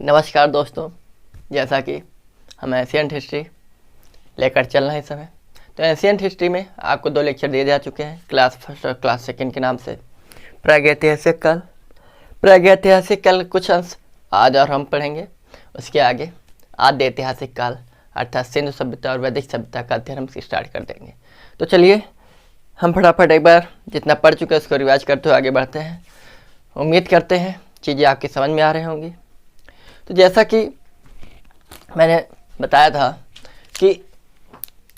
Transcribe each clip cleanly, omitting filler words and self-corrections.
नमस्कार दोस्तों, जैसा कि हम एशियंट हिस्ट्री लेकर चल रहे हैं इस समय। तो एशियंट हिस्ट्री में आपको 2 लेक्चर दिए जा चुके हैं, क्लास फर्स्ट और क्लास सेकंड के नाम से। प्रागैतिहासिक काल कुछ अंश आज और हम पढ़ेंगे। उसके आगे आद्य ऐतिहासिक काल अर्थात सिंधु सभ्यता और वैदिक सभ्यता का अध्ययन हम स्टार्ट कर देंगे। तो चलिए हम फटाफट एक बार जितना पढ़ चुके हैं उसको रिवाइज करते हुए आगे बढ़ते हैं। उम्मीद करते हैं चीज़ें आपकी समझ में आ रही होंगी। तो जैसा कि मैंने बताया था कि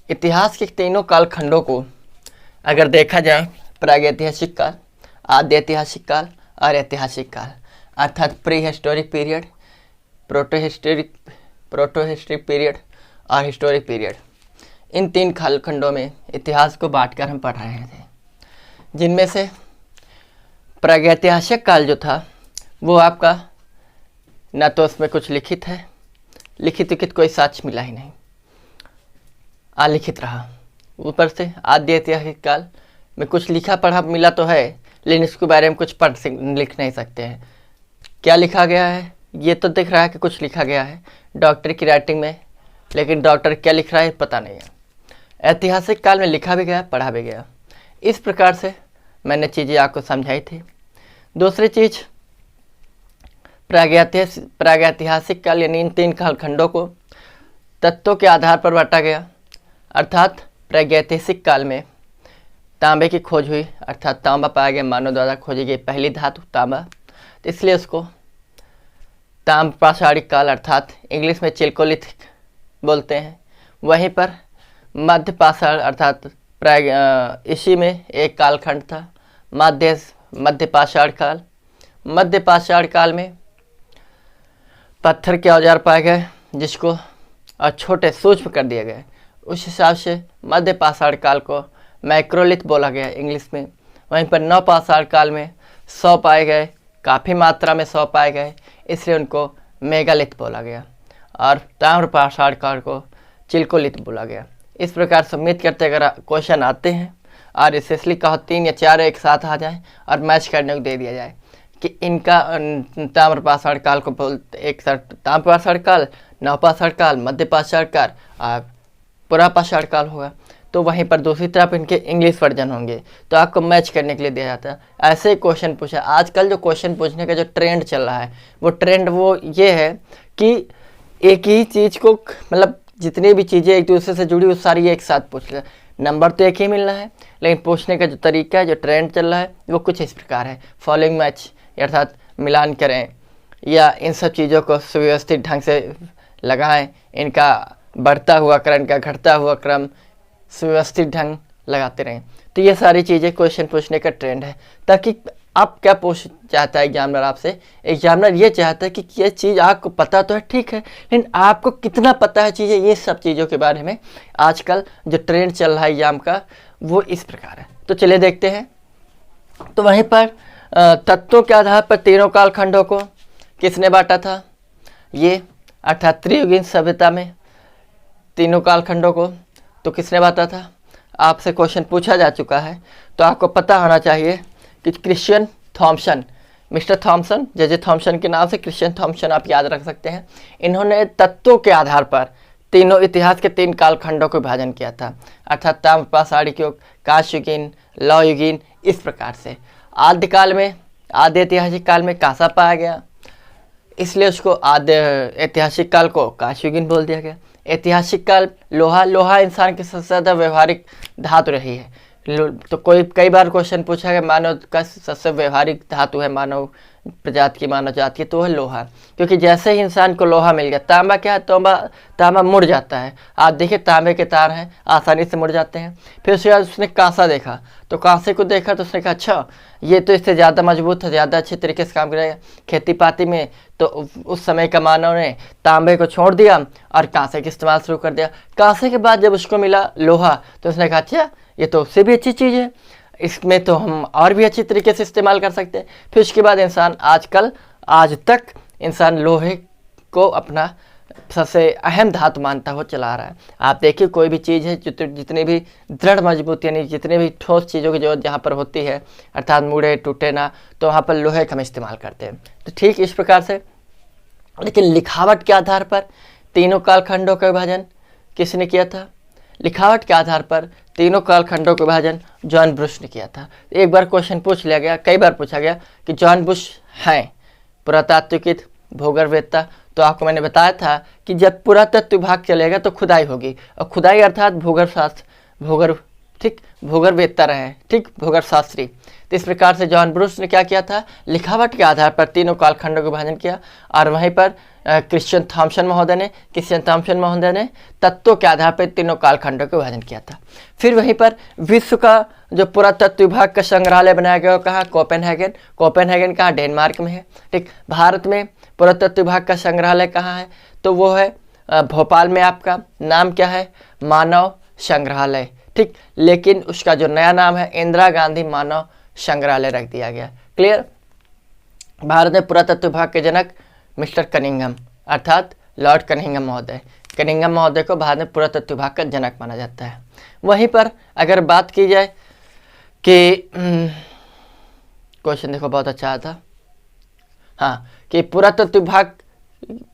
इतिहास के तीनों कालखंडों को अगर देखा जाए, प्रागैतिहासिक काल, आद्य ऐतिहासिक काल और ऐतिहासिक काल अर्थात pre historic period, proto historic period और हिस्टोरिक पीरियड, इन 3 कालखंडों में इतिहास को बांटकर हम पढ़ रहे थे। जिनमें से प्रागैतिहासिक काल जो था वो आपका ना तो उसमें कुछ लिखित है, लिखित कोई साक्ष्य मिला ही नहीं, अलिखित रहा। ऊपर से आद्य ऐतिहासिक काल में कुछ लिखा पढ़ा मिला तो है, लेकिन इसके बारे में कुछ लिख नहीं सकते हैं। क्या लिखा गया है ये तो दिख रहा है कि कुछ लिखा गया है डॉक्टर की राइटिंग में, लेकिन डॉक्टर क्या लिख रहा है पता नहीं है। ऐतिहासिक काल में लिखा भी गया, पढ़ा भी गया। इस प्रकार से मैंने चीज़ें आपको समझाई थी। दूसरी चीज़, प्रागैतिहासिक काल यानी इन 3 कालखंडों को तत्वों के आधार पर बांटा गया। अर्थात प्रागैतिहासिक काल में तांबे की खोज हुई, अर्थात तांबा पाया गया, मानव द्वारा खोजी गई पहली धातु तांबा, तो इसलिए उसको ताम्रपाषाणिक काल अर्थात इंग्लिश में चिल्कोलिथिक बोलते हैं। वहीं पर मध्य पाषाण अर्थात इसी में एक कालखंड था मध्य पाषाण काल। मध्य पाषाण काल में पत्थर के औजार पाए गए जिसको और छोटे सूक्ष्म कर दिए गए। उस हिसाब से मध्य पाषाण काल को मैक्रोलिथ बोला गया इंग्लिश में। वहीं पर नव पाषाण काल में 100 पाए गए, काफ़ी मात्रा में 100 पाए गए, इसलिए उनको मेगालिथ बोला गया। और ताम्र पाषाण काल को चिल्कोलिथ बोला गया। इस प्रकार से उम्मीद करते अगर क्वेश्चन आते हैं और स्पेशली कहो 3 या 4 एक साथ आ जाए और मैच करने को दे दिया जाए कि इनका ताम्रपाषाण काल को बोलते, एक साथ ताम्रपाषाण काल, नवपाषाण काल, मध्य पाषाण काल और पुरापाषाण काल होगा, तो वहीं पर दूसरी तरफ इनके इंग्लिश वर्जन होंगे, तो आपको मैच करने के लिए दिया जाता है। ऐसे ही क्वेश्चन पूछा। आजकल जो क्वेश्चन पूछने का जो ट्रेंड चल रहा है वो ट्रेंड वो ये है कि एक ही चीज़ को मतलब जितनी भी चीज़ें एक दूसरे से जुड़ी वो सारी एक साथ पूछ ले। नंबर तो एक ही मिल रहा है, लेकिन पूछने का जो तरीका है, जो ट्रेंड चल रहा है वो कुछ इस प्रकार है। फॉलोइंग मैच अर्थात मिलान करें या इन सब चीज़ों को सुव्यवस्थित ढंग से लगाएं, इनका बढ़ता हुआ क्रम, इनका घटता हुआ क्रम सुव्यवस्थित ढंग लगाते रहें। तो ये सारी चीज़ें क्वेश्चन पूछने का ट्रेंड है। ताकि आप क्या पूछ चाहता है एग्जामिनर आपसे, एग्जामिनर ये चाहता है कि ये चीज़ आपको पता तो है, ठीक है, लेकिन आपको कितना पता है चीज़ें, ये सब चीज़ों के बारे में आजकल जो ट्रेंड चल रहा है एग्जाम का वो इस प्रकार है। तो चलिए देखते हैं। तो वहीं पर तत्वों के आधार पर तीनों कालखंडों को किसने बांटा था, ये अर्थात त्रियुगीन सभ्यता में तीनों कालखंडों को तो किसने बांटा था, आपसे क्वेश्चन पूछा जा चुका है। तो आपको पता होना चाहिए कि Christian Thomson, mister Thomson, J Thomson के नाम से क्रिश्चियन थॉमसन आप याद रख सकते हैं। इन्होंने तत्वों के आधार पर तीनों इतिहास के 3 कालखंडों को विभाजन किया था, अर्थात ताम्रपाषाणिक युग, कांस्ययुगीन, लौहयुगीन, इस प्रकार से। आद्यकाल में, आद्य ऐतिहासिक काल में कांसा पाया गया, इसलिए उसको आद्य ऐतिहासिक काल को कांस्ययुगीन बोल दिया गया। ऐतिहासिक काल लोहा इंसान की सबसे ज़्यादा व्यवहारिक धातु रही है। तो कई बार क्वेश्चन पूछा गया मानव का सबसे व्यवहारिक धातु है मानव प्रजाति की, मानव जाति की, तो है लोहा। क्योंकि जैसे ही इंसान को लोहा मिल गया, तांबा क्या है, तांबा मुड़ जाता है। आप देखिए तांबे के तार हैं, आसानी से मुड़ जाते हैं। फिर उसके बाद उसने कांसा देखा, तो कांसे को देखा तो उसने कहा अच्छा ये तो इससे ज़्यादा मजबूत है, ज़्यादा अच्छे तरीके से काम करेगा। खेती पाती में तो उस समय का मानव ने तांबे को छोड़ दिया और कांसे का इस्तेमाल शुरू कर दिया। कांसे के बाद जब उसको मिला लोहा तो उसने कहा अच्छा ये तो उससे भी अच्छी चीज़ है, इसमें तो हम और भी अच्छी तरीके से इस्तेमाल कर सकते हैं। फिर उसके बाद इंसान आज तक इंसान लोहे को अपना सबसे अहम धातु मानता हुआ चला रहा है। आप देखिए कोई भी चीज़ है जितनी भी दृढ़ मजबूत यानी जितनी भी ठोस चीज़ों की जरूरत जहाँ पर होती है अर्थात मुड़े टूटे ना, तो वहाँ पर लोहे का हम इस्तेमाल करते हैं। तो ठीक इस प्रकार से लेकिन लिखावट के आधार पर तीनों कालखंडों का विभाजन किसने किया था? लिखावट के आधार पर तीनों कालखंडों का विभाजन जॉन ब्रुश ने किया था। एक बार क्वेश्चन पूछ लिया गया, कई बार पूछा गया कि जॉन ब्रुश हैं पुरातात्विक भूगर्भवेत्ता, तो आपको मैंने बताया था कि जब पुरातत्व विभाग चलेगा तो खुदाई होगी, और खुदाई अर्थात भूगर्भ शास्त्र, भूगर्भ, ठीक, भूगर्भवेत्ता रहे, ठीक, भूगर्भ शास्त्री। तो इस प्रकार से जॉन ब्रुश ने क्या किया था? लिखावट के आधार पर तीनों कालखंडों का विभाजन किया। और वहीं पर क्रिश्चियन थॉमसन महोदय ने तत्वों के आधार पर तीनों कालखंडों का विभाजन किया था। फिर वहीं पर विश्व का जो पुरातत्व विभाग का संग्रहालय बनाया गया, कहाँ? कोपेनहेगन कहाँ? डेनमार्क में है, ठीक। भारत में पुरातत्व विभाग का संग्रहालय कहाँ है? तो वो है भोपाल में। आपका नाम क्या है? मानव संग्रहालय, ठीक। लेकिन उसका जो नया नाम है इंदिरा गांधी मानव संग्रहालय रख दिया गया। क्लियर? भारत में पुरातत्व विभाग के जनक मिस्टर कनिंघम अर्थात लॉर्ड कनिंघम महोदय को भारत में पुरातत्व विभाग का जनक माना जाता है। वहीं पर अगर बात की जाए कि क्वेश्चन देखो बहुत अच्छा था, हाँ, कि पुरातत्व विभाग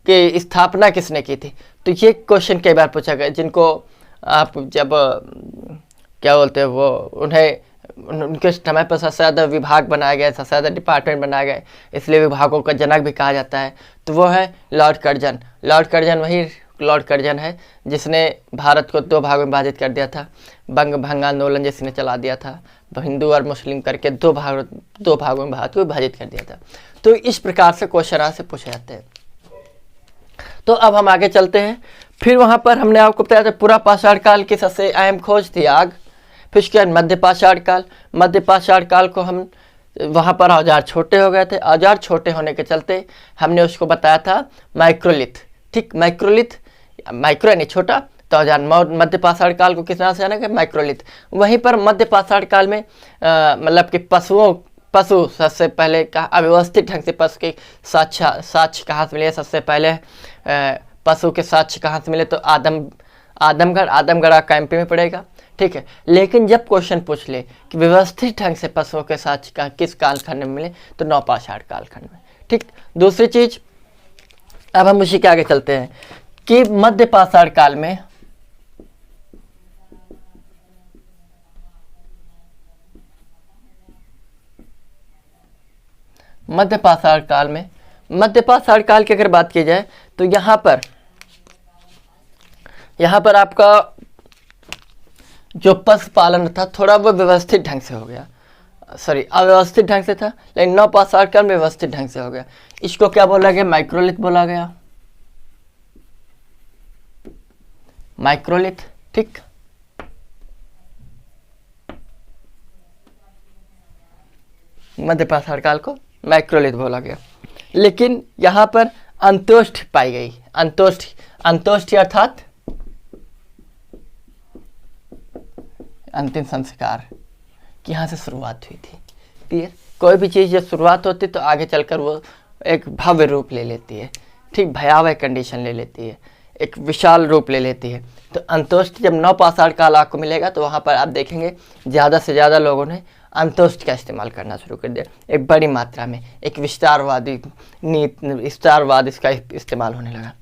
की स्थापना किसने की थी? तो ये क्वेश्चन कई बार पूछा गया, जिनको आप जब क्या बोलते हैं वो उन्हें उनके समय पर सबसे ज़्यादा विभाग बनाया गया, सबसे ज़्यादा डिपार्टमेंट बनाया गया, इसलिए विभागों का जनक भी कहा जाता है। तो वो है लॉर्ड कर्जन। वही लॉर्ड कर्जन है जिसने भारत को 2 भागों में विभाजित कर दिया था। बंग भंग आंदोलन जिसने चला दिया था, हिंदू और मुस्लिम करके 2 भागों में भारत को विभाजित कर दिया था। तो इस प्रकार से क्वेश्चन आज से पूछे जाते हैं। तो अब हम आगे चलते हैं। फिर वहाँ पर हमने आपको बताया था पूरा पाषाण काल की सबसे अहम खोज थी आग। फिर उसके बाद मध्य पाषाण काल को हम वहाँ पर औजार छोटे हो गए थे। औजार छोटे होने के चलते हमने उसको बताया था माइक्रोलिथ, ठीक। माइक्रो यानी छोटा, तो औजार मध्य पाषाण काल को किस नाम से जाना गया? माइक्रोलिथ। वहीं पर मध्य पाषाण काल में मतलब कि पशु सबसे पहले अव्यवस्थित ढंग से पशु के साक्ष्य कहाँ से मिले? सबसे पहले पशु के साक्ष्य कहाँ से मिले? तो आदमगढ़ का एमपी में पड़ेगा, ठीक है। लेकिन जब क्वेश्चन पूछ ले कि व्यवस्थित ढंग से पशुओं के साक्ष्य का किस कालखंड में मिले, तो नवपाषाण कालखंड में, ठीक। दूसरी चीज, अब हम उसी के आगे चलते हैं कि मध्य पाषाण काल में मध्य पाषाण काल की अगर बात की जाए तो यहाँ पर आपका जो पशुपालन था थोड़ा वो व्यवस्थित ढंग से हो गया, अव्यवस्थित ढंग से था, लेकिन नवपाषाण काल में व्यवस्थित ढंग से हो गया। इसको क्या बोला गया? माइक्रोलिथ बोला गया, माइक्रोलिथ, ठीक। मध्य पाषाण काल को माइक्रोलिथ बोला गया। लेकिन यहाँ पर अंत्योष्ठि पाई गई। अंत्योष्ठि अर्थात अंतिम संस्कार की यहाँ से शुरुआत हुई थी। क्लियर? कोई भी चीज़ जब शुरुआत होती है तो आगे चलकर वो एक भव्य रूप ले लेती है, ठीक, भयावह कंडीशन ले लेती है, एक विशाल रूप ले लेती है। तो अंत्योष्ठि जब नवपाषाण काल आपको मिलेगा तो वहाँ पर आप देखेंगे ज़्यादा से ज़्यादा लोगों ने अंत्योष्ठि का इस्तेमाल करना शुरू कर दिया। एक बड़ी मात्रा में एक विस्तारवाद इसका इस्तेमाल होने लगा।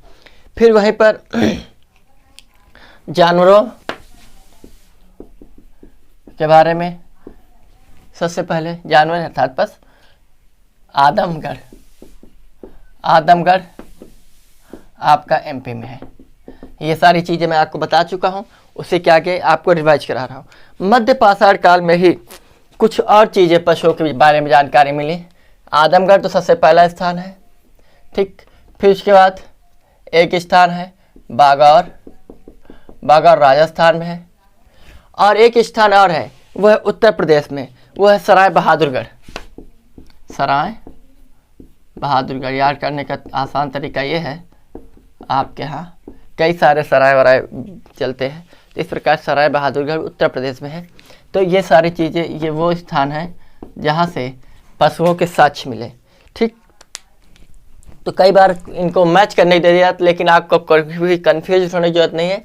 फिर वहीं पर जानवरों के बारे में सबसे पहले जानवर अर्थात पशु, आदमगढ़ आपका एमपी में है। ये सारी चीज़ें मैं आपको बता चुका हूँ, उसी के आगे आपको रिवाइज करा रहा हूँ। मध्य पाषाण काल में ही कुछ और चीज़ें पशुओं के बारे में जानकारी मिली। आदमगढ़ तो सबसे पहला स्थान है, ठीक। फिर उसके बाद एक स्थान है बागौर राजस्थान में है, और एक स्थान और है वह है उत्तर प्रदेश में, वो है सराय बहादुरगढ़। याद करने का आसान तरीका ये है, आपके यहाँ कई सारे सराय वराय चलते हैं, तो इस प्रकार सराय बहादुरगढ़ उत्तर प्रदेश में है। तो ये सारी चीज़ें, ये वो स्थान है जहाँ से पशुओं के साक्ष्य मिले, ठीक। तो कई बार इनको मैच करने दे दिया, लेकिन आपको कभी भी कन्फ्यूज होने की जरूरत नहीं है।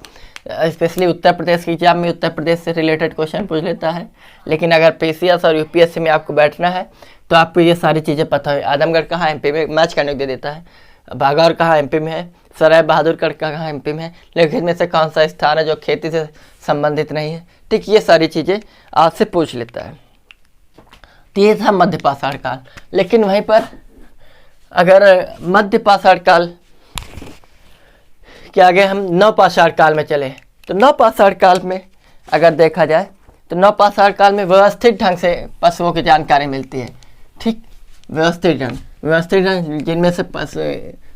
स्पेशली उत्तर प्रदेश की एग्जाम में उत्तर प्रदेश से रिलेटेड क्वेश्चन पूछ लेता है, लेकिन अगर पीसीएस और यूपीएससी में आपको बैठना है तो आपको ये सारी चीज़ें पता है। आदमगढ़ कहाँ एमपी में मैच करने को दे देता है, भागौर कहाँ एमपी में है, सराय बहादुरगढ़ कहाँ एमपी में है, लेकिन में से कौन सा स्थान है जो खेती से संबंधित नहीं है। ठीक, ये सारी चीज़ें आपसे पूछ लेता है। तो ये था मध्य पाषाण काल। लेकिन वहीं पर अगर मध्य पाषाण काल के आगे हम नवपाषाण काल में चले तो नवपाषाण काल में अगर देखा जाए तो नवपाषाण काल में व्यवस्थित ढंग से पशुओं की जानकारी मिलती है। ठीक, व्यवस्थित ढंग जिनमें से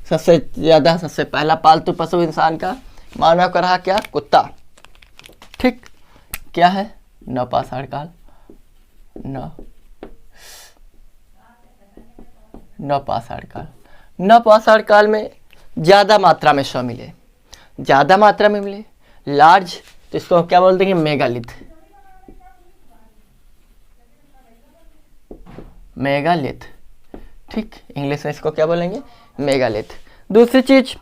सबसे ज़्यादा सबसे पहला पालतू पशु इंसान का मानव का रहा क्या, कुत्ता। ठीक, क्या है नवपाषाण काल, नवपाषाण काल में ज़्यादा मात्रा में शव मिले, लार्ज, तो इसको क्या बोलते हैं, मेगालिथ। ठीक, इंग्लिश में इसको क्या बोलेंगे, मेगालिथ। दूसरी चीज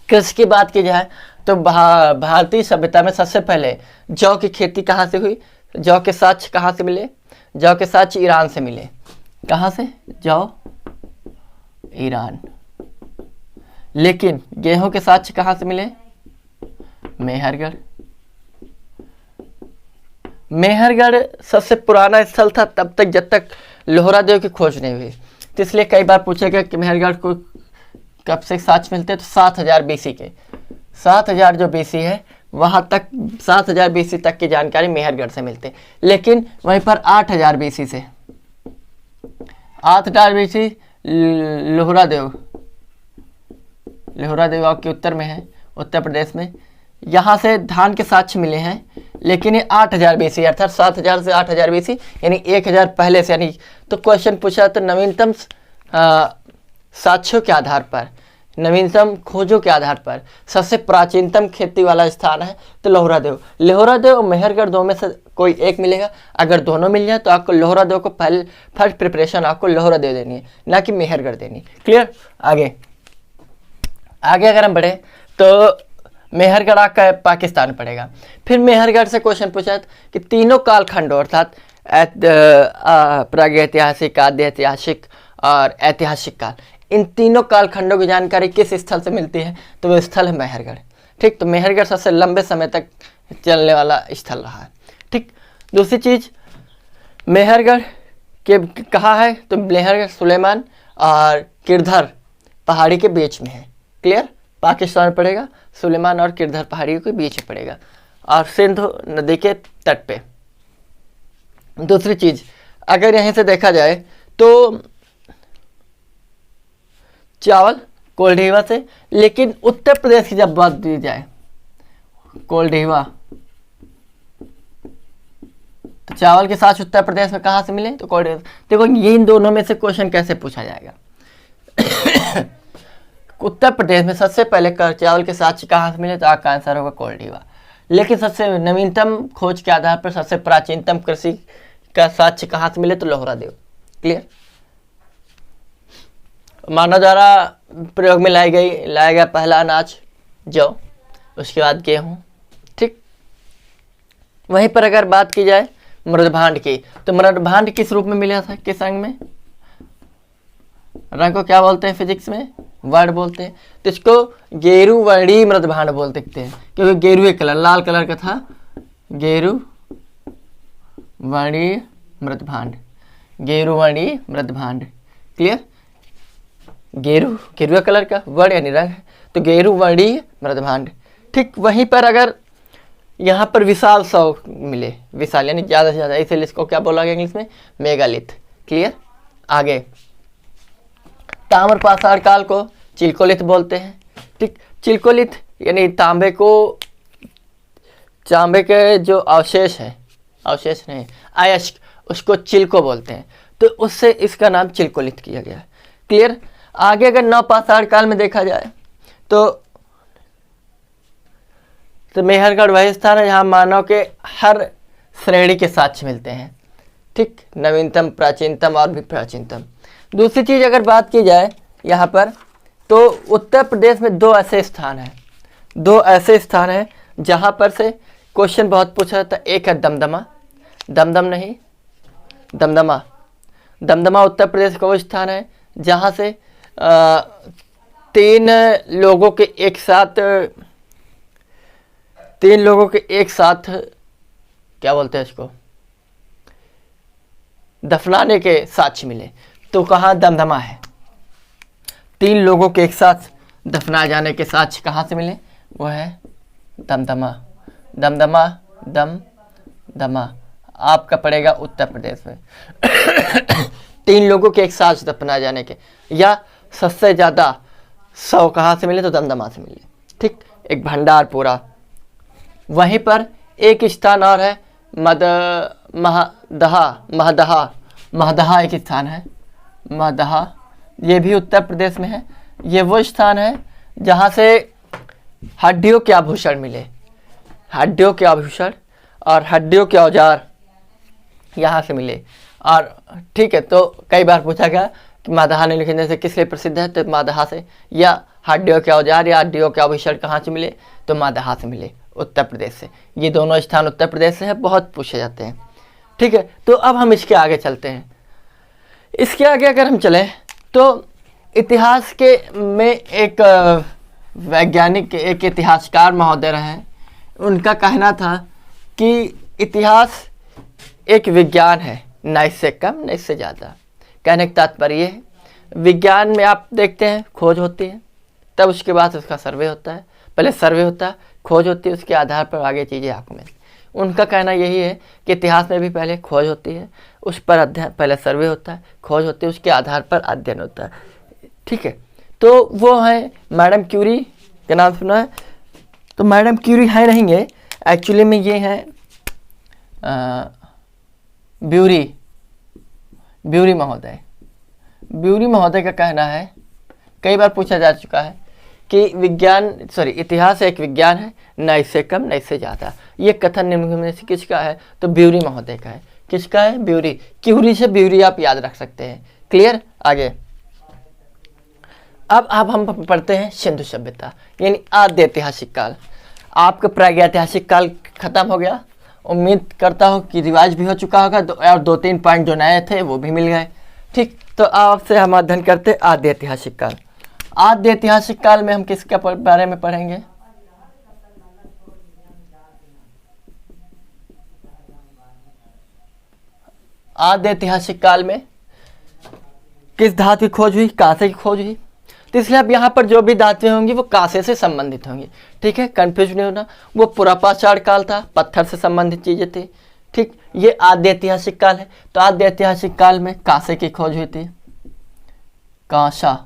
कृषि की बात की जाए तो भारतीय सभ्यता में सबसे पहले जौ की खेती कहाँ से हुई, जौ के साक्ष्य कहाँ से मिले, जौ के साक्ष्य ईरान से मिले। कहाँ से, जौ, ईरान। लेकिन गेहूं के साक्ष्य कहाँ से मिले, मेहरगढ़ सबसे पुराना स्थल था तब तक जब तक लोहरा देव की खोज नहीं हुई। तो इसलिए कई बार पूछेगा कि मेहरगढ़ को कब से साक्ष्य मिलते हैं, तो 7000 BC के, 7000 जो BC है वहाँ तक, 7000 BC तक की जानकारी मेहरगढ़ से मिलते। लेकिन वहीं पर 8000 BC से 8000 BC लोहरा देव आपके उत्तर में है, उत्तर प्रदेश में, यहाँ से धान के साक्ष्य मिले हैं। लेकिन ये 8000 BC अर्थात 7000 से 8000 BC यानी 1000 पहले से, यानी तो क्वेश्चन पूछा तो नवीनतम साक्ष्यों के आधार पर, नवीनतम खोजों के आधार पर सबसे प्राचीनतम खेती वाला स्थान है तो लोहरा देव और मेहरगढ़ दो में से कोई एक मिलेगा। अगर दोनों मिल जाए तो आपको लोहरा देव को फर्स्ट प्रिपरेशन आपको लोहरा देव देनी है, ना कि मेहरगढ़ देनी। क्लियर। आगे अगर हम बढ़े तो मेहरगढ़ का पाकिस्तान पड़ेगा। फिर मेहरगढ़ से क्वेश्चन पूछा कि तीनों कालखंडों अर्थात प्रागैतिहासिक, आद्य ऐतिहासिक और ऐतिहासिक काल, इन तीनों कालखंडों की जानकारी किस स्थल से मिलती है, तो वो स्थल है मेहरगढ़। ठीक, तो मेहरगढ़ सबसे लंबे समय तक चलने वाला स्थल रहा है। ठीक, दूसरी चीज मेहरगढ़ के कहाँ है, तो मेहरगढ़ सुलेमान और किरधर पहाड़ी के बीच में है। क्लियर, पाकिस्तान पड़ेगा, सुलेमान और किरधर पहाड़ियों के बीच में पड़ेगा और सिंधु नदी के तट पे। दूसरी चीज अगर यहीं से देखा जाए तो चावल कोल्डीवा से, लेकिन उत्तर प्रदेश की जब बात दी जाए कोल्डीवा, तो चावल के साथ उत्तर प्रदेश में कहाँ से मिले, तो कोल्डीवा। देखो ये इन दोनों में से क्वेश्चन कैसे पूछा जाएगा। उत्तर प्रदेश में सबसे पहले चावल के साक्ष्य कहाँ से मिले, तो आपका आंसर होगा कोल्डीवा। लेकिन सबसे नवीनतम खोज के आधार पर सबसे प्राचीनतम कृषि का साक्ष्य कहाँ से मिले, तो लोहरा देव। क्लियर। मानव द्वारा प्रयोग में लाया गया पहला अनाज जौ, उसके बाद गेहूं। ठीक, वहीं पर अगर बात की जाए मृदभांड की, तो मृदभांड किस रूप में मिला था, किस रंग में, रंग को क्या बोलते हैं फिजिक्स में, वर्ण बोलते हैं। तो इसको गेरुवर्णीय मृदभांड बोल सकते हैं, क्योंकि गेरुए कलर, लाल कलर का था, गेरुवर्णीय मृदभांड। क्लियर, गेरुआ कलर का वर्ण यानी रंग है, तो गेरुवर्णीय मृदभांड। ठीक, वहीं पर अगर यहाँ पर विशाल सौ मिले, विशाल यानी ज्यादा से ज्यादा, इसलिए इसको क्या बोला गया इंग्लिश में, मेगालिथ। क्लियर। आगे ताम्रपाषाण काल को चिल्कोलिथ बोलते हैं। ठीक, चिल्कोलिथ यानी तांबे के जो अवशेष है, अवशेष नहीं अयस्क, उसको चिल्को बोलते हैं, तो उससे इसका नाम चिल्कोलिथ किया गया। क्लियर। आगे अगर नवपाषाण काल में देखा जाए तो मेहरगढ़ वही स्थान है जहाँ मानव के हर श्रेणी के साक्ष्य मिलते हैं। ठीक, नवीनतम, प्राचीनतम और भी प्राचीनतम। दूसरी चीज अगर बात की जाए यहाँ पर, तो उत्तर प्रदेश में दो ऐसे स्थान हैं जहाँ पर से क्वेश्चन बहुत पूछा जाता है। एक है दमदमा उत्तर प्रदेश का वो स्थान है जहाँ से तीन लोगों के एक साथ क्या बोलते हैं इसको, दफनाने के साक्ष्य मिले। तो कहाँ दमदमा है। 3 लोगों के एक साथ दफनाए जाने के साक्ष्य कहाँ से मिले, वो है दमदमा। दमदमा दमदमा आपका पड़ेगा उत्तर प्रदेश में। 3 लोगों के एक साथ दफनाए जाने के या सबसे ज़्यादा 100 कहाँ से मिले, तो दमदमा से मिले। ठीक, एक भंडारपुरा। वहीं पर एक स्थान और है महदहा एक स्थान है, महदहा, ये भी उत्तर प्रदेश में है। ये वो स्थान है जहाँ से हड्डियों के आभूषण मिले, हड्डियों के आभूषण और हड्डियों के औजार यहाँ से मिले। और ठीक है, तो कई बार पूछा गया कि मादहा ने लिखने से किस लिए प्रसिद्ध है, तो मादहा से। या हड्डियों के औजार या हड्डियों के आभूषण कहाँ से मिले, तो मादहा से मिले, उत्तर प्रदेश से। ये दोनों स्थान उत्तर प्रदेश से है, बहुत पूछे जाते हैं। ठीक है, तो अब हम इसके आगे चलते हैं। इसके आगे अगर हम चलें तो इतिहास के में एक वैज्ञानिक, एक इतिहासकार महोदय रहे, उनका कहना था कि इतिहास एक विज्ञान है, न इससे कम न इससे ज़्यादा। कहने का तात्पर्य है, विज्ञान में आप देखते हैं खोज होती है, तब उसके बाद उसका सर्वे होता है। पहले सर्वे होता है, खोज होती है, उसके आधार पर आगे चीज़ें आपको मिलती। उनका कहना यही है कि इतिहास में भी पहले खोज होती है, उस पर अध्ययन, पहले सर्वे होता है, खोज होती है, उसके आधार पर अध्ययन होता है। ठीक है, तो वो है मैडम क्यूरी, क्या नाम सुना है, तो मैडम क्यूरी है नहीं है, एक्चुअली में ये है ब्यूरी महोदय। ब्यूरी महोदय का कहना है, कई बार पूछा जा चुका है कि इतिहास एक विज्ञान है, न इससे कम न इससे ज़्यादा। ये कथन निम्न में से किसका है, तो ब्यूरी महोदय का है। किसका है, ब्यूरी। क्यूरी से ब्यूरी आप याद रख सकते हैं। क्लियर, आगे अब हम पढ़ते हैं सिंधु सभ्यता, यानी आद्य ऐतिहासिक काल। आपका प्रागैतिहासिक काल खत्म हो गया, उम्मीद करता हूँ कि रिवाइज भी हो चुका होगा, और 2-3 पॉइंट जो नए थे वो भी मिल गए। ठीक, तो आपसे हम अध्ययन करते आद्य ऐतिहासिक काल। आद्य ऐतिहासिक काल में हम किसके बारे में पढ़ेंगे, आद्य ऐतिहासिक काल में किस धातु की खोज हुई, कांसे की खोज हुई। तो इसलिए अब यहाँ पर जो भी धातुएं होंगी वो कांसे से संबंधित होंगी। ठीक है, कंफ्यूज नहीं होना। वो पुरापाषाण काल था, पत्थर से संबंधित चीजें थी। ठीक, ये आद्य ऐतिहासिक काल है। तो आद्य ऐतिहासिक काल में कांसे की खोज हुई थी, कांसा।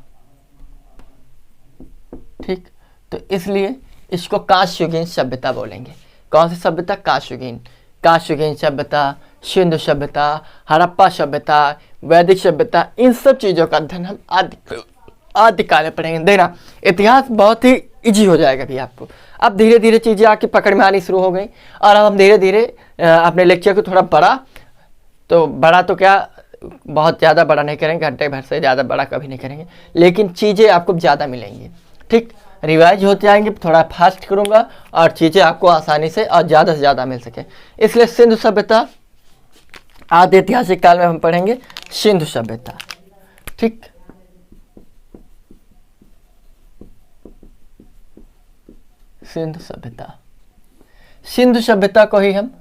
ठीक, तो इसलिए इसको कांस्ययुगीन सभ्यता बोलेंगे। कौन सी सभ्यता, कांस्ययुगीन। कांस्ययुगीन सभ्यता, सिंधु सभ्यता, हड़प्पा सभ्यता, वैदिक सभ्यता, इन सब चीज़ों का अध्ययन हम आदिकाल में पढ़ेंगे। देखना, इतिहास बहुत ही इजी हो जाएगा भी आपको। अब धीरे धीरे चीज़ें आके पकड़ में आनी शुरू हो गई, और अब हम धीरे धीरे अपने लेक्चर को थोड़ा बड़ा तो क्या, बहुत ज़्यादा बड़ा नहीं करेंगे, घंटे भर से ज़्यादा बड़ा कभी नहीं करेंगे, लेकिन चीज़ें आपको ज़्यादा मिलेंगी। ठीक, रिवाइज होते जाएंगे, थोड़ा फास्ट करूँगा और चीज़ें आपको आसानी से और ज़्यादा से ज़्यादा मिल सके। इसलिए सिंधु सभ्यता, आद्य ऐतिहासिक काल में हम पढ़ेंगे सिंधु सभ्यता। ठीक, सिंधु सभ्यता, सिंधु सभ्यता को ही हम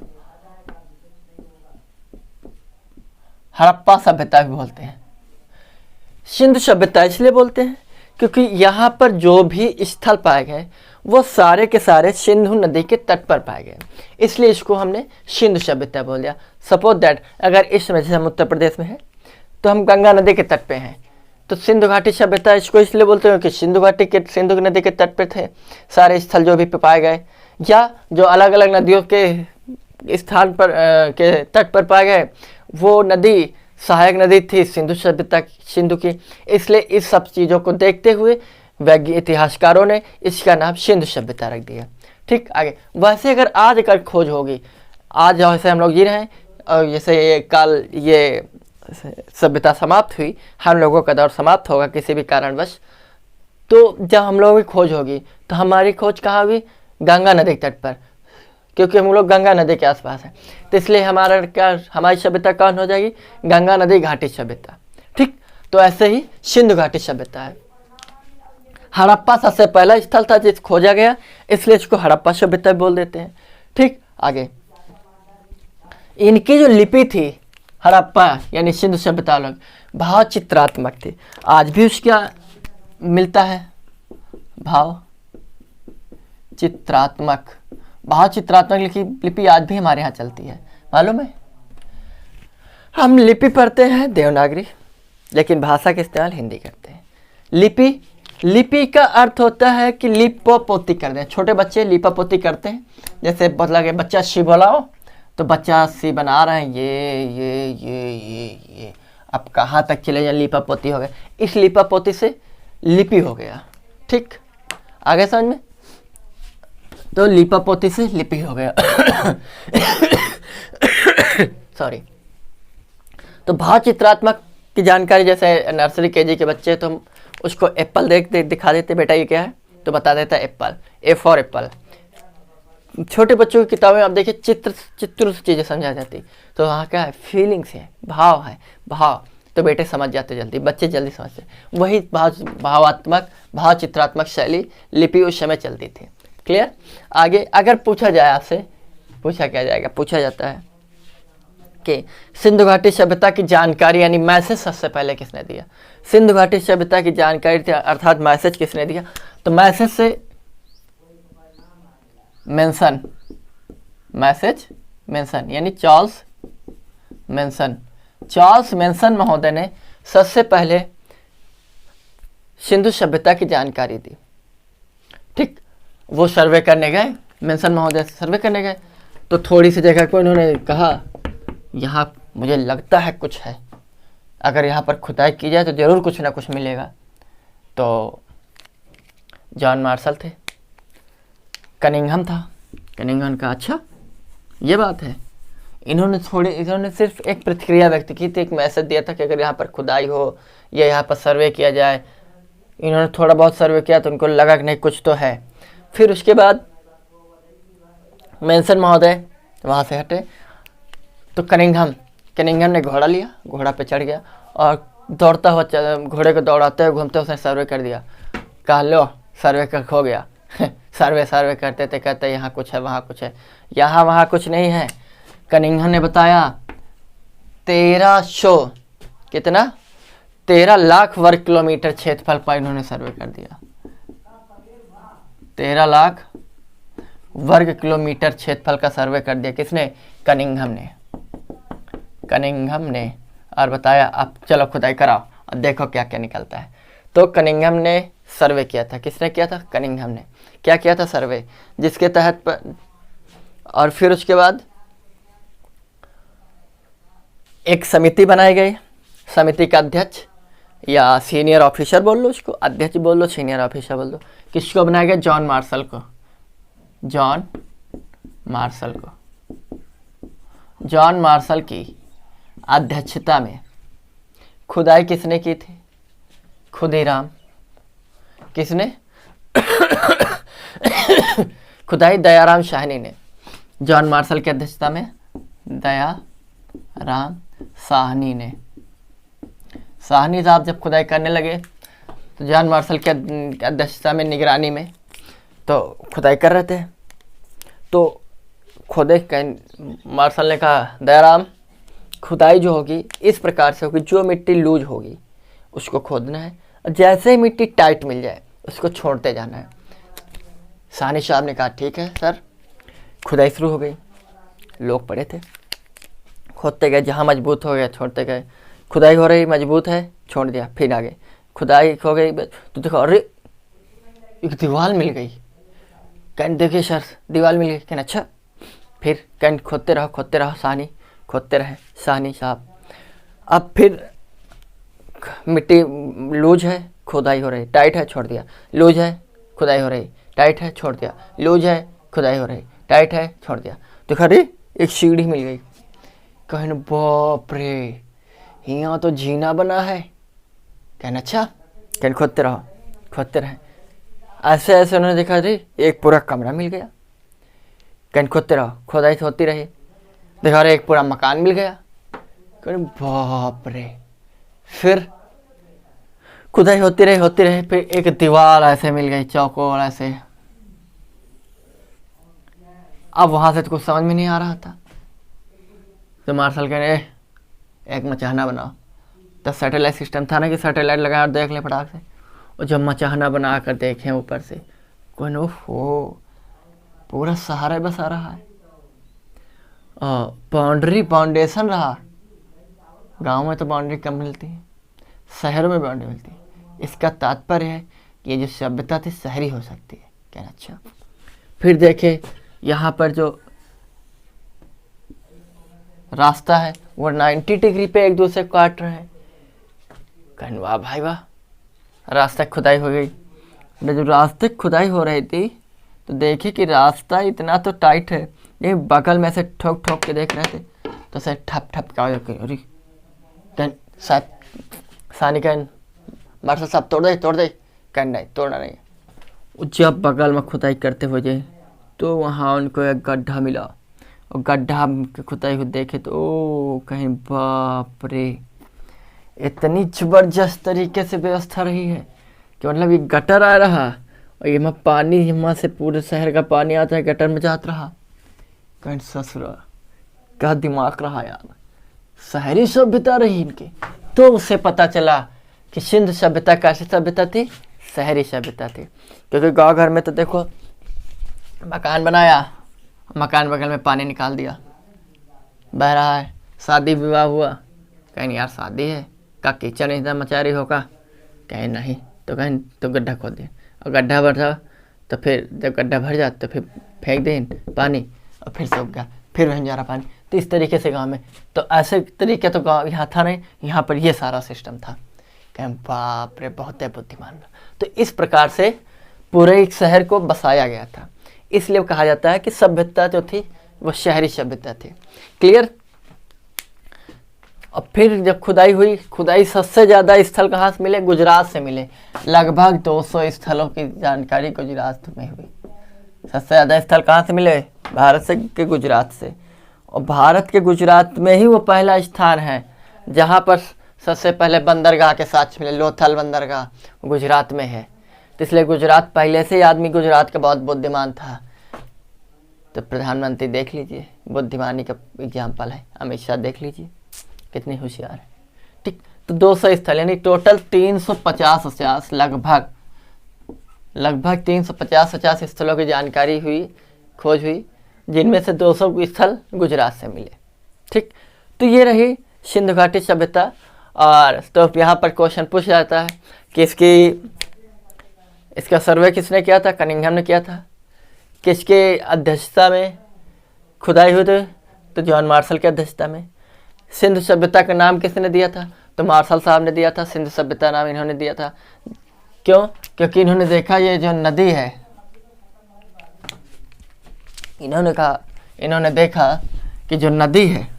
हड़प्पा सभ्यता भी बोलते हैं। सिंधु सभ्यता इसलिए बोलते हैं क्योंकि यहाँ पर जो भी स्थल पाए गए वो सारे के सारे सिंधु नदी के तट पर पाए गए, इसलिए इसको हमने सिंधु सभ्यता बोल दिया। सपोज दैट अगर इस समय से हम उत्तर प्रदेश में हैं तो हम गंगा नदी के तट पे हैं, तो सिंधु घाटी सभ्यता इसको इसलिए बोलते हैं कि सिंधु नदी के तट पे थे सारे स्थल जो भी पाए गए, या जो अलग अलग नदियों के स्थान पर के तट पर पाए गए वो नदी सहायक नदी थी सिंधु सभ्यता, सिंधु की। इसलिए इस सब चीज़ों को देखते हुए वैज्ञानिक इतिहासकारों ने इसका नाम सिंधु सभ्यता रख दिया। ठीक, आगे वैसे अगर आज कल खोज होगी, आज जैसे हम लोग जी रहे हैं और जैसे ये सभ्यता समाप्त हुई, हम लोगों का दौर समाप्त होगा किसी भी कारणवश, तो जब हम लोगों की खोज होगी तो हमारी खोज कहाँ हुई, गंगा नदी के तट पर, क्योंकि हम लोग गंगा नदी के आसपास हैं। तो इसलिए हमारी सभ्यता कौन हो जाएगी, गंगा नदी घाटी सभ्यता। ठीक, तो ऐसे ही सिंधु घाटी सभ्यता है। हड़प्पा सबसे पहला स्थल था जिस खोजा गया, इसलिए इसको हड़प्पा सभ्यता बोल देते हैं। ठीक, आगे इनकी जो लिपि थी हड़प्पा यानी सिंधु सभ्यता लोग भाव चित्रात्मक थी। आज भी उसका मिलता है भाव चित्रात्मक। भाव चित्रात्मक लिपि आज भी हमारे यहाँ चलती है, मालूम है। हम लिपि पढ़ते हैं देवनागरी, लेकिन भाषा का इस्तेमाल हिंदी करते हैं। लिपि का अर्थ होता है कि लिपोपोती करते हैं। छोटे बच्चे लिपापोती करते हैं, जैसे बदला के बच्चा सी बोलाओ तो बच्चा सी बना रहे हैं, ये अब कहाँ तक चले जाए, लिपापोती हो गया। इस लिपापोती से लिपि हो गया। ठीक, आगे समझ में, तो लिपापोती से लिपि हो गया। सॉरी। तो भाव चित्रात्मक की जानकारी, जैसे नर्सरी केजी के बच्चे तो हम उसको एप्पल दिखा देते, बेटा ये क्या है, तो बता देता है एप्पल, ए फॉर एप्पल। छोटे बच्चों की किताबें आप देखिए चित्र से चीज़ें समझा जाती, तो वहाँ क्या है, फीलिंग्स है, भाव है, भाव, तो बेटे समझ जाते जल्दी, बच्चे जल्दी समझते। वही भाव चित्रात्मक शैली लिपि उस समय चलती थी। क्लियर। आगे अगर पूछा जाए आपसे, पूछा क्या जाएगा, पूछा जाता है कि सिंधु घाटी सभ्यता की जानकारी यानी मैसेज सबसे पहले किसने दिया। सिंधु घाटी सभ्यता की जानकारी अर्थात मैसेज किसने दिया, तो मैसेज से मेंशन यानी चार्ल्स मेंशन महोदय ने सबसे पहले सिंधु सभ्यता की जानकारी दी। ठीक, वो सर्वे करने गए, मेंशन महोदय सर्वे करने गए, तो थोड़ी सी जगह को उन्होंने कहा यहाँ मुझे लगता है कुछ है, अगर यहाँ पर खुदाई की जाए तो ज़रूर कुछ ना कुछ मिलेगा। तो जॉन मार्शल थे, कनिंघम था, कनिंघम का अच्छा ये बात है। इन्होंने सिर्फ एक प्रतिक्रिया व्यक्त की थी, एक मैसेज दिया था कि अगर यहाँ पर खुदाई हो या यहाँ पर सर्वे किया जाए। इन्होंने थोड़ा बहुत सर्वे किया तो उनको लगा कि नहीं कुछ तो है। फिर उसके बाद मेंशन महोदय वहाँ से हटे, तो कनिंघम ने घोड़ा लिया, घोड़ा पे चढ़ गया और दौड़ता हुआ घोड़े को दौड़ाते हुए घूमते उसने सर्वे कर दिया। कहा लो सर्वे कर हो गया। सर्वे करते थे, कहते यहाँ कुछ है वहाँ कुछ है, यहाँ वहाँ कुछ नहीं है। कनिंघम ने बताया 13 लाख वर्ग किलोमीटर क्षेत्रफल पर इन्होंने सर्वे कर दिया। 13 लाख वर्ग किलोमीटर क्षेत्रफल का सर्वे कर दिया। किसने? कनिंघम ने। और बताया अब चलो खुदाई कराओ, अब देखो क्या क्या निकलता है। तो कनिंघम ने सर्वे किया था। किसने किया था? कनिंघम ने। क्या किया था? सर्वे, जिसके तहत और फिर उसके बाद एक समिति बनाई गई। समिति का अध्यक्ष या सीनियर ऑफिसर बोल लो, उसको अध्यक्ष बोल लो, सीनियर ऑफिसर बोल लो। किसको बनाया गया? जॉन मार्शल की अध्यक्षता में खुदाई किसने की थी? खुदीराम। किसने? खुदाई दयाराम साहनी ने। जॉन मार्शल की अध्यक्षता में दयाराम साहनी ने। साहनी साहब जब खुदाई करने लगे तो जॉन मार्शल की अध्यक्षता में, निगरानी में, तो खुदाई कर रहे थे। तो मार्शल ने कहा दयाराम, खुदाई जो होगी इस प्रकार से होगी, जो मिट्टी लूज होगी उसको खोदना है, और जैसे ही मिट्टी टाइट मिल जाए उसको छोड़ते जाना है। साहनी साहब ने कहा ठीक है सर। खुदाई शुरू हो गई। लोग पड़े थे, खोदते गए, जहाँ मजबूत हो गया छोड़ते गए। खुदाई हो रही, मजबूत है, छोड़ दिया, फिर आगे खुदाई हो गई तो देखो अरे एक दीवार मिल गई। कहने देखिए सर दीवार मिल गई। कहना अच्छा। फिर कहने खोदते रहो साहनी, खोदते रहे साहनी साहब। अब फिर मिट्टी लूज है, खुदाई हो रही, टाइट है, छोड़ दिया, लूज है, खुदाई हो रही, टाइट है, छोड़ दिया, लूज है, खुदाई हो रही, टाइट है, छोड़ दिया। देखा रे एक सीढ़ी मिल गई। कहने बाप रे यहाँ तो जीना बना है। कहना अच्छा। कहने खोदते रहे। ऐसे उन्होंने देखा रे एक पूरा कमरा मिल गया। कहने खोदते रहो, खुदाई होती रही, देखा रे एक पूरा मकान मिल गया। कहने बाप रे। फिर खुदाई होती रही, फिर एक दीवार ऐसे मिल गई चौकोर ऐसे। अब वहां से तो कुछ समझ में नहीं आ रहा था, तो मार्शल कह रहे एक मचाहना बनाओ। तो सैटेलाइट सिस्टम था ना कि सैटेलाइट लगाया और देख ले फटाक से। और जब मचाहना बना कर देखें ऊपर से, कोई हो पूरा सहारा बसा रहा है, बाउंड्री फाउंडेशन रहा। गांव में तो बाउंड्री कम मिलती है, शहरों में बाउंड्री मिलती है। इसका तात्पर्य है कि ये जो सभ्यता थी शहरी हो सकती है। क्या अच्छा। फिर देखे यहाँ पर जो रास्ता है वो 90 डिग्री पे एक दूसरे को काट रहे हैं। कहने वाह भाई वाह, रास्ता खुदाई हो गई। जब रास्ते खुदाई हो रही थी तो देखे कि रास्ता इतना तो टाइट है, ये बगल में से ठोक ठोक के देख रहे थे तो से ठप ठप का अरे सानी कहन मार्शल साहब तोड़ दे। कहन नहीं तोड़ना नहीं। जब बगल में खुदाई करते हुए जाए तो वहाँ उनको एक गड्ढा मिला, और गड्ढा के खुदाई को देखे तो ओ कहीं बाप रे, इतनी ज़बरदस्त तरीके से व्यवस्था रही है कि मतलब ये गटर आ रहा और ये में पानी यहाँ से पूरे शहर का पानी आता है, गटर में जाता रहा। कहीं ससुरा क्या दिमाग रहा यार, शहरी सभ्यता रही इनकी। तो उससे पता चला कि सिंध सभ्यता कैसी सभ्यता थी, शहरी सभ्यता थी। क्योंकि गांव घर में तो देखो मकान बनाया, मकान बगल में पानी निकाल दिया, बह रहा है। शादी विवाह हुआ, कहीं यार शादी है का किचन इतना मचारी होगा, कहीं नहीं तो कहीं तो गड्ढा खोद दिया, और गड्ढा भरा तो फिर जब गड्ढा भर जाता तो फिर फेंक दें पानी और फिर सूख गया, फिर वहीं जा रहा पानी। तो इस तरीके से गांव में तो ऐसे तरीके तो गांव यहाँ था नहीं, यहाँ पर ये सारा सिस्टम था। कहें बाप रे बहुत है बुद्धिमान। तो इस प्रकार से पूरे एक शहर को बसाया गया था। इसलिए कहा जाता है कि सभ्यता जो थी वो शहरी सभ्यता थी। क्लियर। और फिर जब खुदाई हुई, खुदाई सबसे ज़्यादा स्थल कहाँ से मिले, गुजरात से मिले। लगभग 200 स्थलों की जानकारी गुजरात में हुई। सबसे ज़्यादा स्थल कहाँ से मिले, भारत से के गुजरात से। और भारत के गुजरात में ही वो पहला स्थान है जहाँ पर सबसे पहले बंदरगाह के साथ मिले। लोथल बंदरगाह गुजरात में है। तो इसलिए गुजरात पहले से ही आदमी गुजरात का बहुत बुद्धिमान था। तो प्रधानमंत्री देख लीजिए, बुद्धिमानी का एग्जाम्पल है। अमित शाह देख लीजिए कितनी होशियार है। ठीक। तो 200 स्थल यानी टोटल 350 लगभग 350 स्थलों की जानकारी हुई, खोज हुई, जिनमें से 200 स्थल गुजरात से मिले। ठीक। तो ये रही सिंधु घाटी सभ्यता। और तो यहाँ पर क्वेश्चन पूछ जाता है कि इसका सर्वे किसने किया था, कनिंघम ने किया था। किसके अध्यक्षता में खुदाई हुई थी, तो जॉन मार्शल के अध्यक्षता में। सिंधु सभ्यता का नाम किसने दिया था, तो मार्शल साहब ने दिया था। सिंधु सभ्यता नाम इन्होंने दिया था। क्यों, क्योंकि इन्होंने देखा ये जो नदी है, इन्होंने देखा कि जो नदी है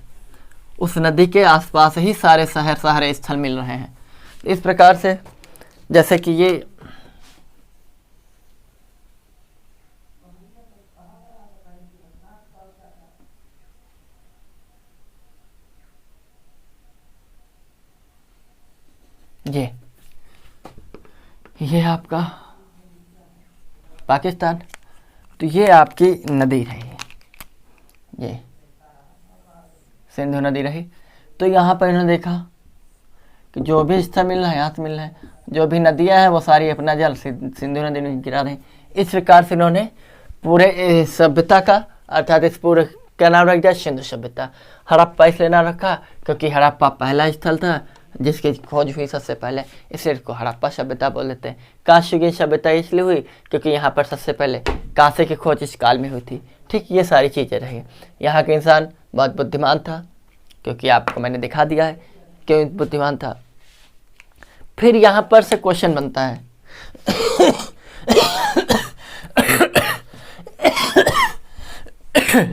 उस नदी के आसपास ही सारे शहर स्थल मिल रहे हैं। इस प्रकार से जैसे कि ये आपका पाकिस्तान, तो ये आपकी नदी रही, ये सिंधु नदी रही। तो यहाँ पर इन्होंने देखा कि जो भी स्थल मिल रहा है यहाँ से मिल रहा है, जो भी नदियाँ हैं वो सारी अपना जल सिंधु नदी में गिरा रही। इस प्रकार से इन्होंने पूरे सभ्यता का अर्थात इस पूरे क्या नाम रख दिया, सिंधु सभ्यता। हड़प्पा इसलिए नाम रखा क्योंकि हड़प्पा पहला स्थल था जिसकी खोज हुई सबसे पहले, इसलिए इसको हड़प्पा सभ्यता बोल देते हैं। कांस्य की सभ्यता इसलिए हुई क्योंकि यहाँ पर सबसे पहले कांसे की खोज इस काल में हुई थी। ठीक। ये सारी चीज़ें रही। यहाँ का इंसान बहुत बुद्धिमान था, क्योंकि आपको मैंने दिखा दिया है क्यों बुद्धिमान था। फिर यहाँ पर से क्वेश्चन बनता है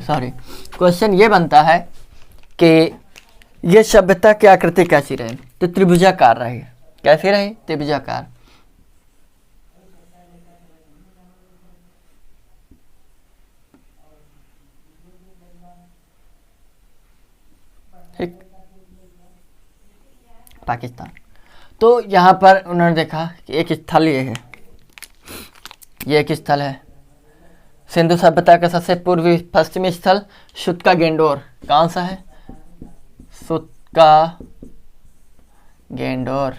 सॉरी, क्वेश्चन ये बनता है कि ये सभ्यता की आकृति कैसी रहे, तो त्रिभुजाकार रही। कैसी रही, त्रिभुजाकार। ठीक। पाकिस्तान तो यहाँ पर उन्होंने देखा कि एक स्थल ये है, ये एक स्थल है सिंधु सभ्यता का सबसे पूर्वी पश्चिमी स्थल शुत्का गेंडोर। कौन सा है? शुत्का गेंडोर।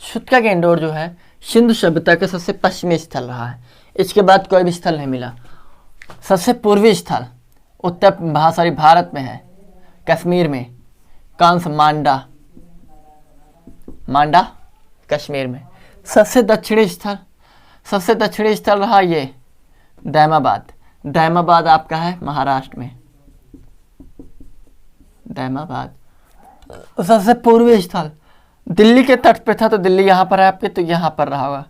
शुत्का गेंडोर जो है सिंधु सभ्यता का सबसे पश्चिमी स्थल रहा है। इसके बाद कोई भी स्थल नहीं मिला। सबसे पूर्वी स्थल उत्तर भारत में है, कश्मीर में। कौन सा? मांडा। मांडा कश्मीर में। सबसे दक्षिणी स्थल रहा ये दैमाबाद। दैमाबाद आपका है महाराष्ट्र में। दैमाबाद। सबसे पूर्वी स्थल दिल्ली के तट पे था, तो दिल्ली यहाँ पर है आपके, तो यहाँ पर रहा होगा।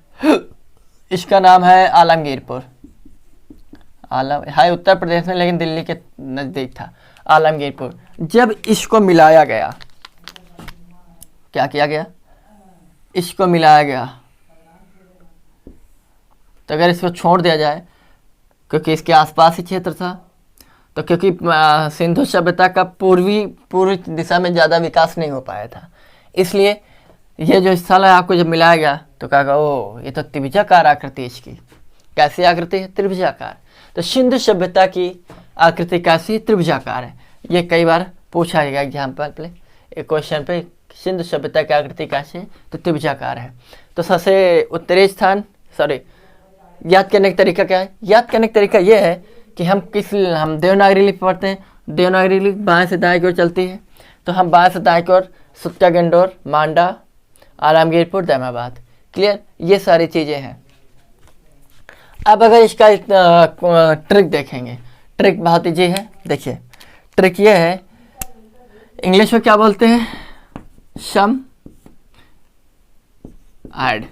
इसका नाम है आलमगीरपुर। है उत्तर प्रदेश में, लेकिन दिल्ली के नज़दीक था। आलमगीरपुर। जब इसको मिलाया गया, क्या किया गया? इसको मिलाया गया। तो अगर इसको छोड़ दिया जाए, क्योंकि इसके आसपास ही क्षेत्र था, तो क्योंकि सिंधु सभ्यता का पूर्वी दिशा में ज़्यादा विकास नहीं हो पाया था, इसलिए ये जो स्थल है आपको जब मिलाया गया तो कहा ओ ये तो त्रिभुजाकार आकृति इसकी। कैसी आकृति है? त्रिभुजाकार। तो सिंधु सभ्यता की आकृति कैसी? त्रिभुजाकार है। ये कई बार पूछा गया एग्जाम्पल पे, एक क्वेश्चन पे, सिंधु सभ्यता की आकृति कैसी है? तो त्रिभुजाकार है। तो सबसे उत्तरी स्थान, याद करने का तरीका क्या है? याद करने का तरीका ये है कि हम देवनागरी लिपि पढ़ते हैं। देवनागरी लिपि बाएं से दाएं की ओर चलती है, तो हम बाएं से दाएं की ओर शुत्का गेंडोर, मांडा, आलमगीरपुर, दैमाबाद। क्लियर? ये सारी चीज़ें हैं। अब अगर इसका ट्रिक देखेंगे, ट्रिक बहुत ईजी है। देखिए ट्रिक ये है, इंग्लिश में क्या बोलते हैं? सम ऐड।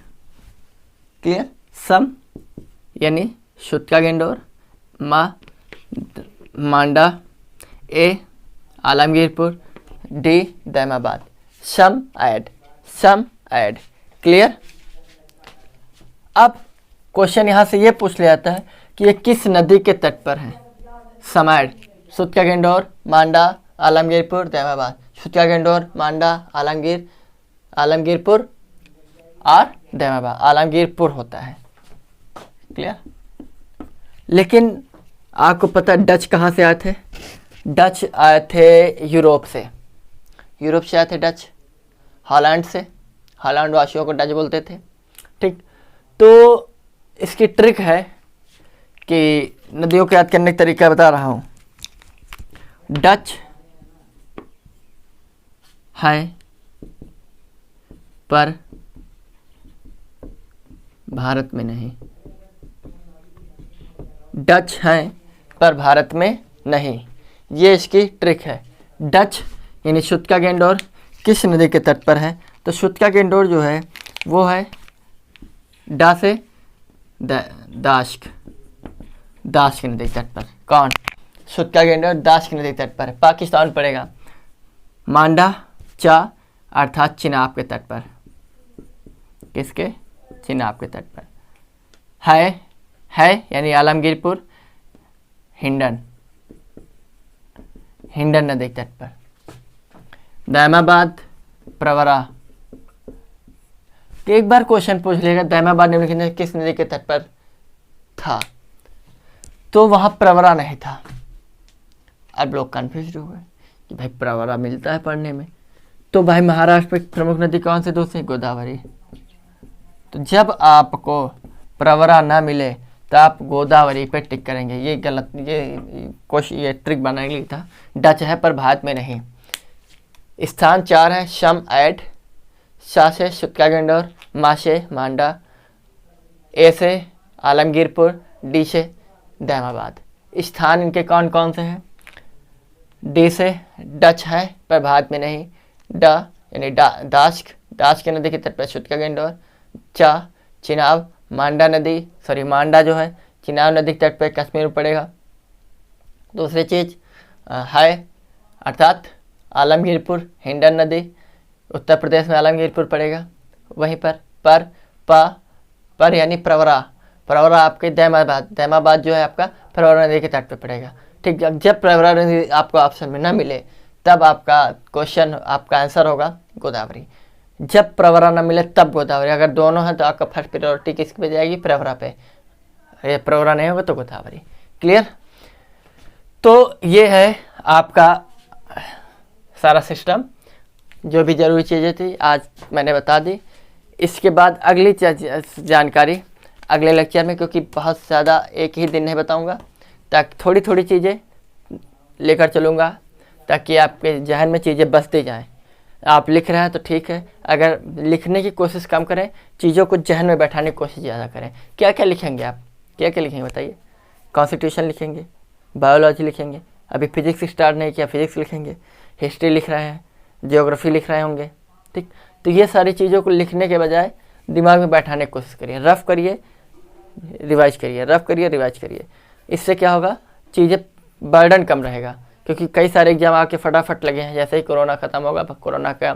क्लियर? सम यानी शुत्का गेंडोर, मांडा, ए आलमगीरपुर, डी दैमाबाद। सम ऐड, सम ऐड। क्लियर? अब क्वेश्चन यहाँ से ये पूछ लिया जाता है कि ये किस नदी के तट पर है? सम ऐड, शुत्का गेंडोर, मांडा, आलमगीरपुर, दैमाबाद। शुत्का गेंडोर, मांडा, आलमगीरपुर और दैमाबाद। आलमगीरपुर होता है। क्लियर? लेकिन आपको पता है डच कहाँ से आए थे? डच आए थे यूरोप से। यूरोप से आए थे डच, हॉलैंड से। हॉलैंड वासियों को डच बोलते थे। ठीक, तो इसकी ट्रिक है कि नदियों को याद करने का तरीका बता रहा हूँ। डच है पर भारत में नहीं। डच है पर भारत में नहीं, ये इसकी ट्रिक है। डच यानी शुत्का गेंडोर किस नदी के तट पर है? तो शुत्का गेंडोर जो है वो है डा से दाश्क, दाश्क नदी के तट पर। कौन? शुत्का गेंडोर दाश्क नदी के तट पर है, पाकिस्तान पड़ेगा। मांडा चा अर्थात चिनाब के तट पर। किसके? चिनाब के तट पर। है यानी आलमगीरपुर, हिंडन नदी के तट पर। दैमाबाद, प्रवरा। एक बार क्वेश्चन पूछ लेगा दैमाबाद निम्नलिखित किस नदी के तट पर था, तो वहां प्रवरा नहीं था। अब लोग कंफ्यूज हो गए कि भाई प्रवरा मिलता है पढ़ने में, तो भाई महाराष्ट्र में प्रमुख नदी कौन सी? दूसरी गोदावरी। तो जब आपको प्रवरा ना मिले तो आप गोदावरी पे टिक करेंगे। ये गलत, ये ट्रिक बनाने के लिए था। डच है पर भारत में नहीं। स्थान 4 है सम ऐड, सा से शुत्का गेंडोर, मा से मांडा, ए से आलमगीरपुर, डी से दैमाबाद। स्थान इनके कौन कौन से हैं? डी से डच है पर भारत में नहीं। डा यानी दाश्क नदी के तट पर शुत्का गेंडोर। चा चिनाब, मांडा जो है चिनाब नदी के तट पर कश्मीर में पड़ेगा। दूसरी चीज है अर्थात आलमगीरपुर, हिंडन नदी उत्तर प्रदेश में आलमगीरपुर पड़ेगा। वहीं पर यानी प्रवरा आपके दैमाबाद जो है आपका प्रवरा नदी के तट पे पड़ेगा। ठीक, जब प्रवरा नदी आपको ऑप्शन में ना मिले तब आपका क्वेश्चन, आपका आंसर होगा गोदावरी। जब प्रवरा ना मिले तब गोदावरी। अगर दोनों हैं तो आपका फर्स्ट प्रायोरिटी किसकी पे जाएगी? प्रवरा पे। ये प्रवरा नहीं होगा तो गोदावरी। क्लियर? तो ये है आपका सारा सिस्टम, जो भी ज़रूरी चीज़ें थी आज मैंने बता दी। इसके बाद अगली जानकारी अगले लेक्चर में, क्योंकि बहुत ज़्यादा एक ही दिन नहीं बताऊंगा, ताकि थोड़ी थोड़ी चीज़ें लेकर चलूँगा ताकि आपके जहन में चीज़ें बसती जाएं। आप लिख रहे हैं तो ठीक है, अगर लिखने की कोशिश कम करें, चीज़ों को जहन में बैठाने की कोशिश ज़्यादा करें। क्या क्या लिखेंगे आप? क्या क्या लिखेंगे बताइए? कॉन्स्टिट्यूशन लिखेंगे, बायोलॉजी लिखेंगे, अभी फिजिक्स स्टार्ट नहीं किया, फिजिक्स लिखेंगे, हिस्ट्री लिख रहे हैं, ज्योग्राफी लिख रहे होंगे, ठीक। तो ये सारी चीज़ों को लिखने के बजाय दिमाग में बैठाने की कोशिश करिए, रफ करिए, रिवाइज करिए, रफ करिए, रिवाइज करिए। इससे क्या होगा? चीज़ें बर्डन कम रहेगा, क्योंकि कई सारे एग्जाम आके फटाफट लगे हैं। जैसे ही कोरोना ख़त्म होगा, कोरोना का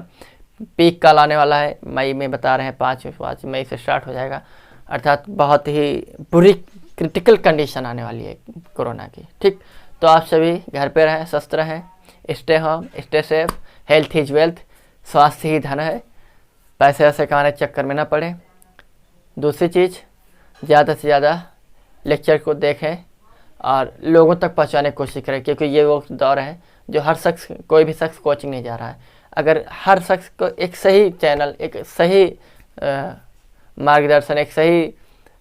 पीक कल आने वाला है, मई में बता रहे हैं, 5 मई से स्टार्ट हो जाएगा, अर्थात बहुत ही बुरी क्रिटिकल कंडीशन आने वाली है कोरोना की, ठीक। तो आप सभी घर पे रहें, स्वस्थ रहें, stay home, stay safe, health is wealth, स्वास्थ्य ही धन है, पैसे वैसे कमाने चक्कर में ना पड़े। दूसरी चीज़, ज़्यादा से ज़्यादा लेक्चर को देखें और लोगों तक पहुंचाने की कोशिश करें, क्योंकि ये वो दौर है जो हर शख्स, कोई भी शख्स कोचिंग नहीं जा रहा है। अगर हर शख्स को एक सही चैनल, एक सही मार्गदर्शन, एक सही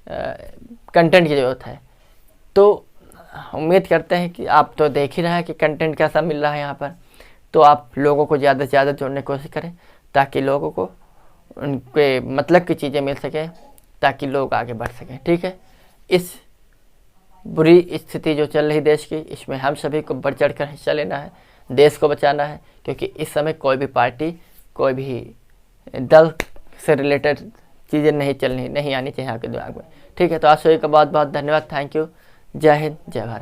कंटेंट की ज़रूरत है, तो उम्मीद करते हैं कि आप तो देख ही रहे हैं कि कंटेंट कैसा मिल रहा है यहाँ पर। तो आप लोगों को ज़्यादा से ज़्यादा जोड़ने की कोशिश करें, ताकि लोगों को उनके मतलब की चीज़ें मिल सके, ताकि लोग आगे बढ़ सकें, ठीक है। इस बुरी स्थिति जो चल रही देश की, इसमें हम सभी को बढ़ चढ़ कर हिस्सा लेना है, देश को बचाना है, क्योंकि इस समय कोई भी पार्टी, कोई भी दल से रिलेटेड चीज़ें नहीं आनी चाहिए आपके दिमाग में, ठीक है। तो आप सभी का बहुत बहुत धन्यवाद, थैंक यू, जय हिंद, जय भारत।